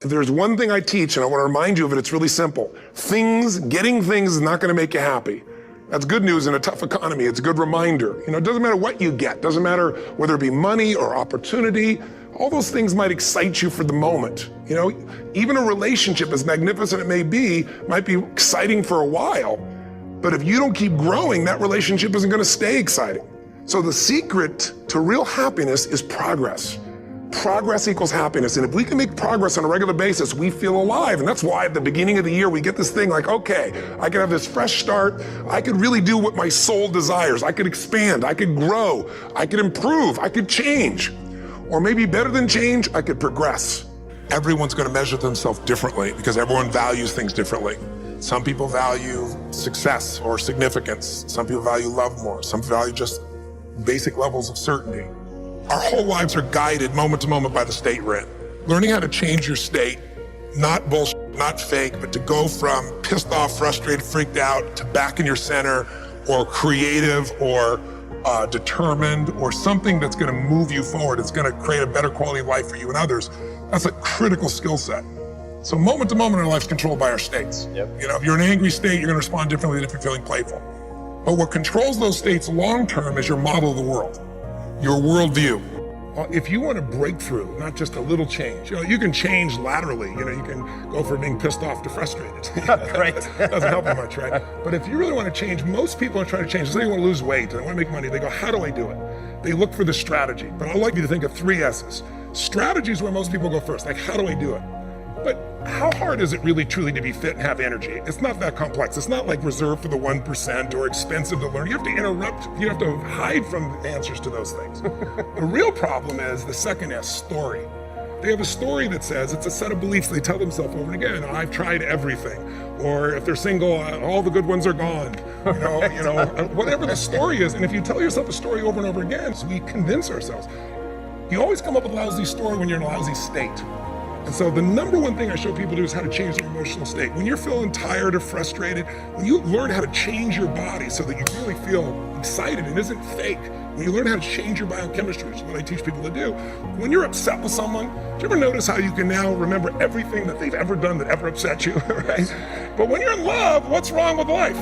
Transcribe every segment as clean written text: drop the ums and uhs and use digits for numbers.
If there's one thing I teach, and I want to remind you of it, it's really simple. Getting things is not going to make you happy. That's good news in a tough economy. It's a good reminder. It doesn't matter what you get. Doesn't matter whether it be money or opportunity. All those things might excite you for the moment. Even a relationship, as magnificent it may be, might be exciting for a while. But if you don't keep growing, that relationship isn't going to stay exciting. So the secret to real happiness is progress. Progress equals happiness. And if we can make progress on a regular basis, we feel alive. And that's why at the beginning of the year, we get this thing like, okay, I can have this fresh start. I could really do what my soul desires. I could expand. I could grow. I could improve. I could change. Or maybe better than change, I could progress. Everyone's going to measure themselves differently because everyone values things differently. Some people value success or significance. Some people value love more. Some value just basic levels of certainty. Our whole lives are guided moment to moment by the state we're in. Learning how to change your state, not bullshit, not fake, but to go from pissed off, frustrated, freaked out to back in your center, or creative, or determined, or something that's going to move you forward. It's going to create a better quality of life for you and others. That's a critical skill set. So moment to moment in our life is controlled by our states. Yep. If you're in an angry state, you're going to respond differently than if you're feeling playful. But what controls those states long term is your model of the world. Your worldview. If you want to break through, not just a little change, you can change laterally. You can go from being pissed off to frustrated. Right? Doesn't help you much, right? But if you really want to change, most people are trying to change. Say they want to lose weight, they want to make money. They go, how do I do it? They look for the strategy. But I'd like you to think of 3 S's. Strategy is where most people go first. Like, how do I do it? But how hard is it really truly to be fit and have energy? It's not that complex. It's not like reserved for the 1% or expensive to learn. You have to interrupt. You have to hide from the answers to those things. The real problem is the second S, story. They have a story that says it's a set of beliefs they tell themselves over and again. I've tried everything. Or if they're single, all the good ones are gone. Whatever the story is. And if you tell yourself a story over and over again, so we convince ourselves. You always come up with a lousy story when you're in a lousy state. And so the number one thing I show people to do is how to change their emotional state. When you're feeling tired or frustrated, when you learn how to change your body so that you really feel excited and isn't fake, when you learn how to change your biochemistry, which is what I teach people to do, when you're upset with someone, do you ever notice how you can now remember everything that they've ever done that ever upset you, right? But when you're in love, what's wrong with life?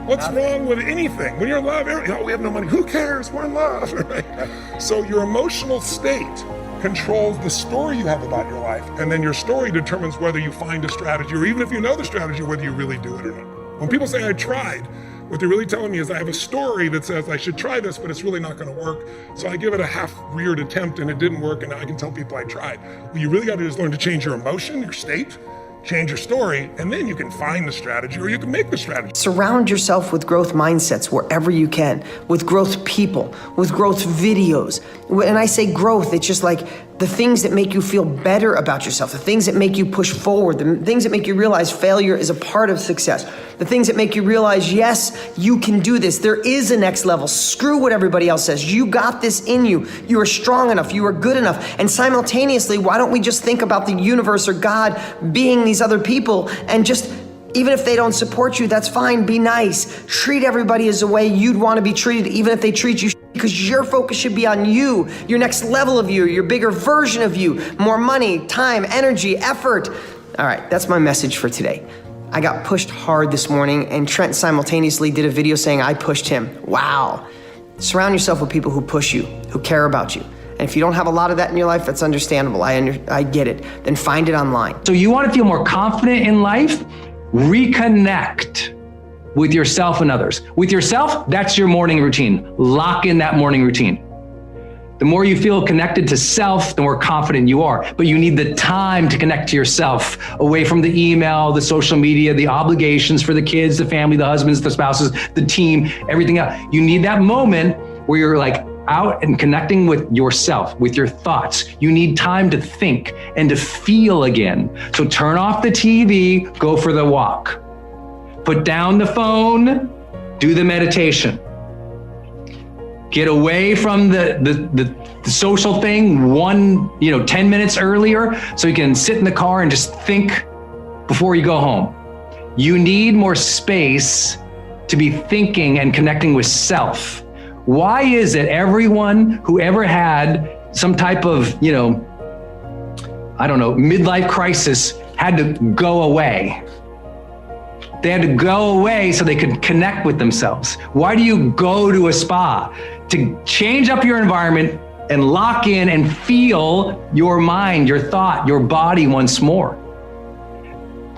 What's wrong with anything? When you're in love, we have no money. Who cares? We're in love, right? So your emotional state controls the story you have about your life, and then your story determines whether you find a strategy, or even if you know the strategy, whether you really do it or not. When people say I tried, what they're really telling me is I have a story that says I should try this, but it's really not going to work. So I give it a half-reared attempt and it didn't work, and now I can tell people I tried. What you really got to do is learn to change your emotion, your state, change your story, and then you can find the strategy or you can make the strategy. Surround yourself with growth mindsets wherever you can, with growth people, with growth videos. When I say growth, it's just like the things that make you feel better about yourself, the things that make you push forward, the things that make you realize failure is a part of success, the things that make you realize, yes, you can do this. There is a next level. Screw what everybody else says. You got this in you. You are strong enough. You are good enough. And simultaneously, why don't we just think about the universe or God being these other people and just, even if they don't support you, that's fine. Be nice. Treat everybody as a way you'd want to be treated, even if they treat you, because your focus should be on you, your next level of you, your bigger version of you, more money, time, energy, effort. All right, that's my message for today. I got pushed hard this morning, and Trent simultaneously did a video saying I pushed him. Wow. Surround yourself with people who push you, who care about you. And if you don't have a lot of that in your life, that's understandable. I get it. Then find it online. So you want to feel more confident in life? Reconnect with yourself and others. With yourself, that's your morning routine. Lock in that morning routine. The more you feel connected to self, the more confident you are. But you need the time to connect to yourself, away from the email, the social media, the obligations for the kids, the family, the husbands, the spouses, the team, everything else. You need that moment where you're like out and connecting with yourself, with your thoughts. You need time to think and to feel again. So turn off the TV, go for the walk. Put down the phone, do the meditation. Get away from the social thing 10 minutes earlier so you can sit in the car and just think before you go home. You need more space to be thinking and connecting with self. Why is it everyone who ever had some type of, midlife crisis had to go away. They had to go away so they could connect with themselves. Why do you go to a spa? To change up your environment and lock in and feel your mind, your thought, your body once more.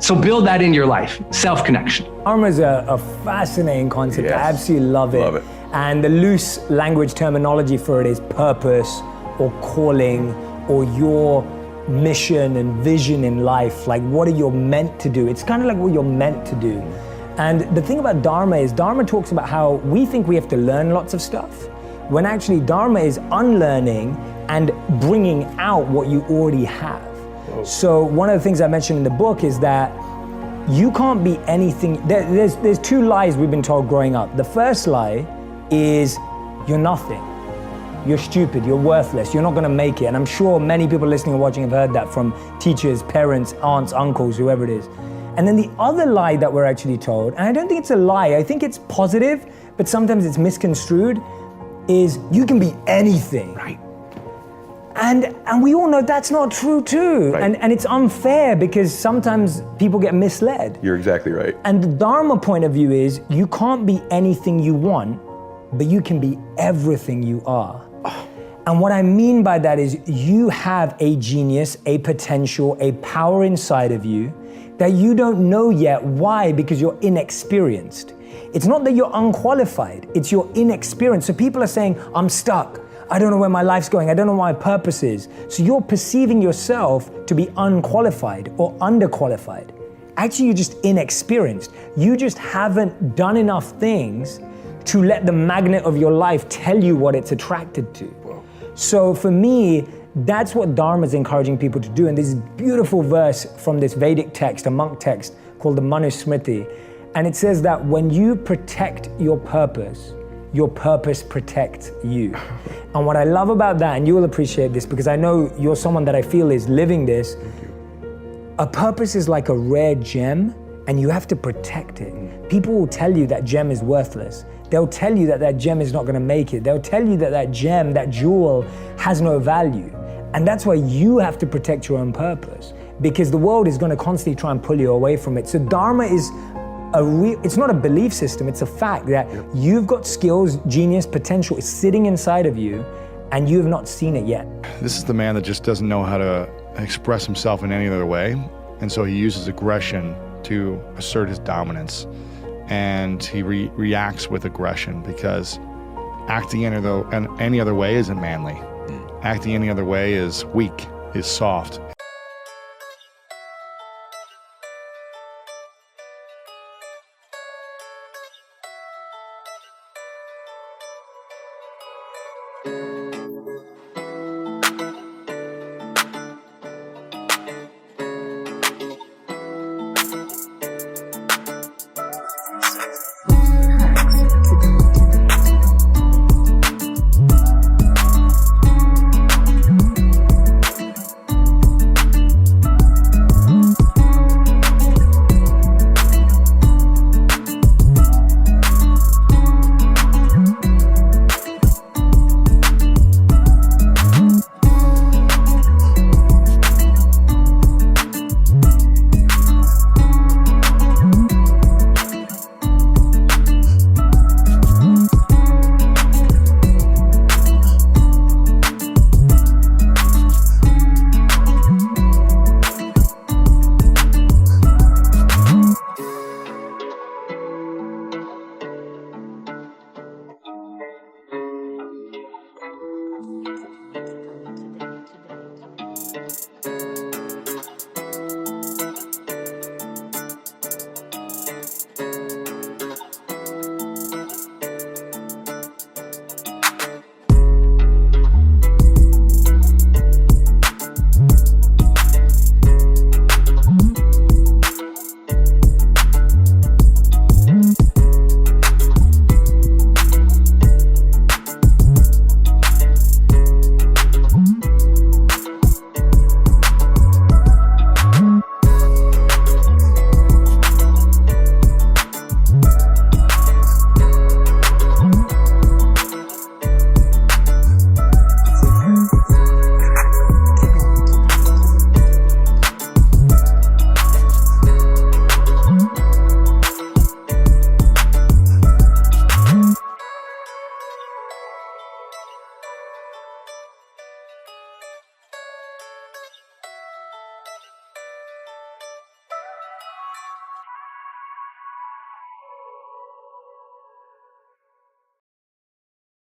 So build that in your life, self-connection. Dharma is a fascinating concept. Yes. I absolutely love it. Love it. And the loose language terminology for it is purpose or calling or your mission and vision in life. Like, what are you meant to do? It's kind of like what you're meant to do. And the thing about Dharma is Dharma talks about how we think we have to learn lots of stuff, when actually Dharma is unlearning and bringing out what you already have. Whoa. So one of the things I mentioned in the book is that you can't be anything. There's two lies we've been told growing up. The first lie is you're nothing. You're stupid, you're worthless, you're not gonna make it. And I'm sure many people listening and watching have heard that from teachers, parents, aunts, uncles, whoever it is. And then the other lie that we're actually told, and I don't think it's a lie, I think it's positive, but sometimes it's misconstrued, is you can be anything. Right. And we all know that's not true too. Right. And it's unfair because sometimes people get misled. You're exactly right. And the Dharma point of view is you can't be anything you want, but you can be everything you are. And what I mean by that is you have a genius, a potential, a power inside of you that you don't know yet. Why? Because you're inexperienced. It's not that you're unqualified, it's you're inexperienced. So people are saying, I'm stuck. I don't know where my life's going. I don't know what my purpose is. So you're perceiving yourself to be unqualified or underqualified. Actually, you're just inexperienced. You just haven't done enough things to let the magnet of your life tell you what it's attracted to. So for me, that's what Dharma is encouraging people to do. And this beautiful verse from this Vedic text, a monk text called the Manusmriti. And it says that when you protect your purpose protects you. And what I love about that, and you will appreciate this because I know you're someone that I feel is living this, a purpose is like a rare gem and you have to protect it. People will tell you that gem is worthless. They'll tell you that that gem is not gonna make it. They'll tell you that that gem, that jewel has no value. And that's why you have to protect your own purpose because the world is gonna constantly try and pull you away from it. So Dharma is it's not a belief system, it's a fact that you've got skills, genius, potential, it's sitting inside of you and you have not seen it yet. This is the man that just doesn't know how to express himself in any other way. And so he uses aggression to assert his dominance. And he reacts with aggression because acting any other way isn't manly. Acting any other way is weak, is soft.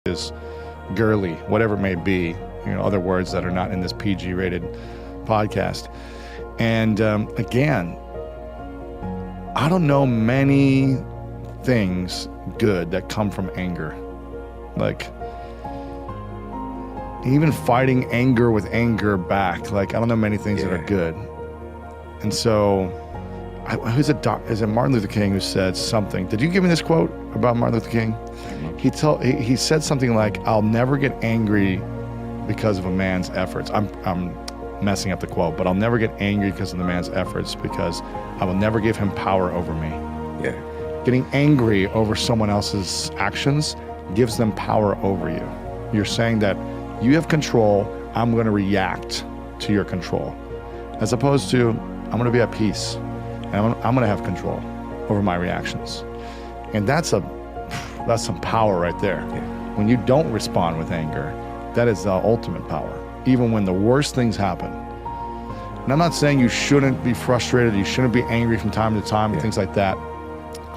is girly, whatever it may be, other words that are not in this PG rated podcast. And again, I don't know many things good that come from anger. Like, even fighting anger with anger back. Like, I don't know many things that are good. And so, is it Martin Luther King who said something? Did you give me this quote about Martin Luther King? He said something like, "I'll never get angry because of a man's efforts." I'm messing up the quote, but I'll never get angry because of the man's efforts, because I will never give him power over me. Yeah. Getting angry over someone else's actions gives them power over you. You're saying that you have control, I'm going to react to your control. As opposed to, I'm going to be at peace, and I'm going to have control over my reactions. And that's some power right there. Yeah. When you don't respond with anger, that is the ultimate power, even when the worst things happen. And I'm not saying you shouldn't be frustrated, you shouldn't be angry from time to time and things like that.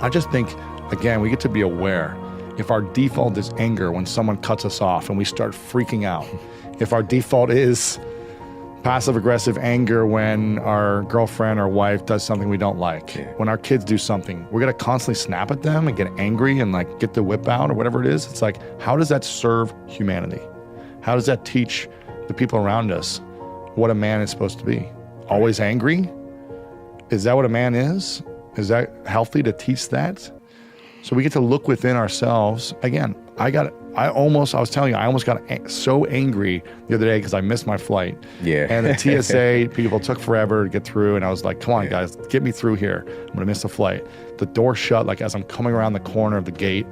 I just think, again, we get to be aware. If our default is anger when someone cuts us off and we start freaking out, if our default is passive-aggressive anger when our girlfriend or wife does something we don't like, when our kids do something, we're going to constantly snap at them and get angry and like get the whip out or whatever it is. It's like, how does that serve humanity? How does that teach the people around us what a man is supposed to be? Always angry? Is that what a man is? Is that healthy to teach that? So we get to look within ourselves. Again, I was telling you, I almost got so angry the other day because I missed my flight. Yeah. And the TSA people took forever to get through. And I was like, come on, guys, get me through here. I'm going to miss the flight. The door shut, like as I'm coming around the corner of the gate.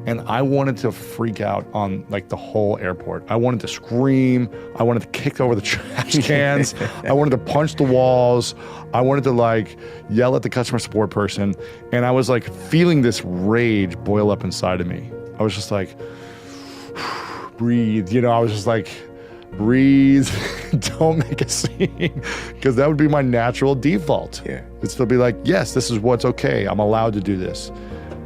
And I wanted to freak out on like the whole airport. I wanted to scream. I wanted to kick over the trash cans. I wanted to punch the walls. I wanted to like yell at the customer support person. And I was like feeling this rage boil up inside of me. I was just like, breathe. I was just like, breathe. Don't make a scene. Because that would be my natural default. Yeah. It's to be like, yes, this is what's okay. I'm allowed to do this.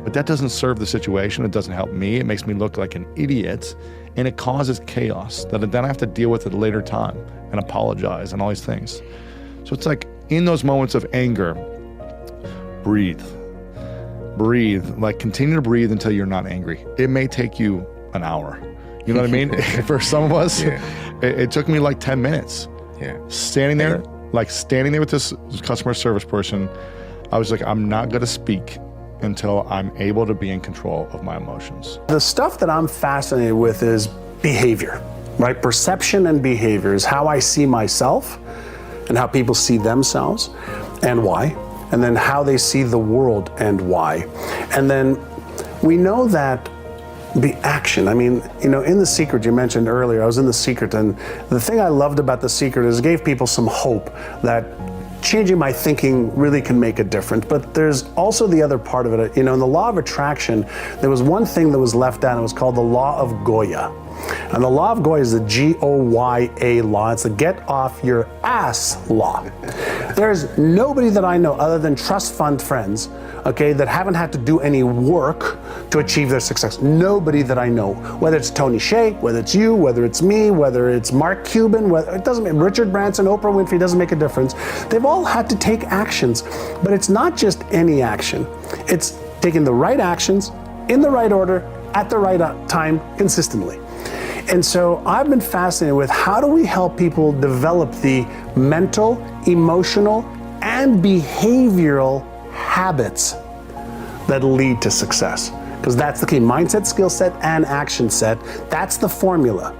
But that doesn't serve the situation. It doesn't help me. It makes me look like an idiot, and it causes chaos that then I have to deal with at a later time and apologize and all these things. So it's like in those moments of anger, breathe. Breathe. Like continue to breathe until you're not angry. It may take you an hour. You know what I mean? For some of us, it took me like 10 minutes. Yeah. Standing there with this customer service person, I was like, I'm not going to speak until I'm able to be in control of my emotions. The stuff that I'm fascinated with is behavior, right? Perception and behavior is how I see myself and how people see themselves and why, and then how they see the world and why. And then we know that the action, in The Secret, you mentioned earlier, I was in The Secret, and the thing I loved about The Secret is it gave people some hope that changing my thinking really can make a difference. But there's also the other part of it. In the law of attraction, there was one thing that was left out, and it was called the law of Goya. And the law of Goya is the Goya law. It's the get off your ass law. There's nobody that I know other than trust fund friends, okay, that haven't had to do any work to achieve their success. Nobody that I know, whether it's Tony Hsieh, whether it's you, whether it's me, whether it's Mark Cuban, it doesn't matter, Richard Branson, Oprah Winfrey, doesn't make a difference. They've all had to take actions, but it's not just any action. It's taking the right actions in the right order at the right time consistently. And so I've been fascinated with how do we help people develop the mental, emotional, and behavioral habits that lead to success. Because that's the key. Mindset, skill set, and action set. That's the formula.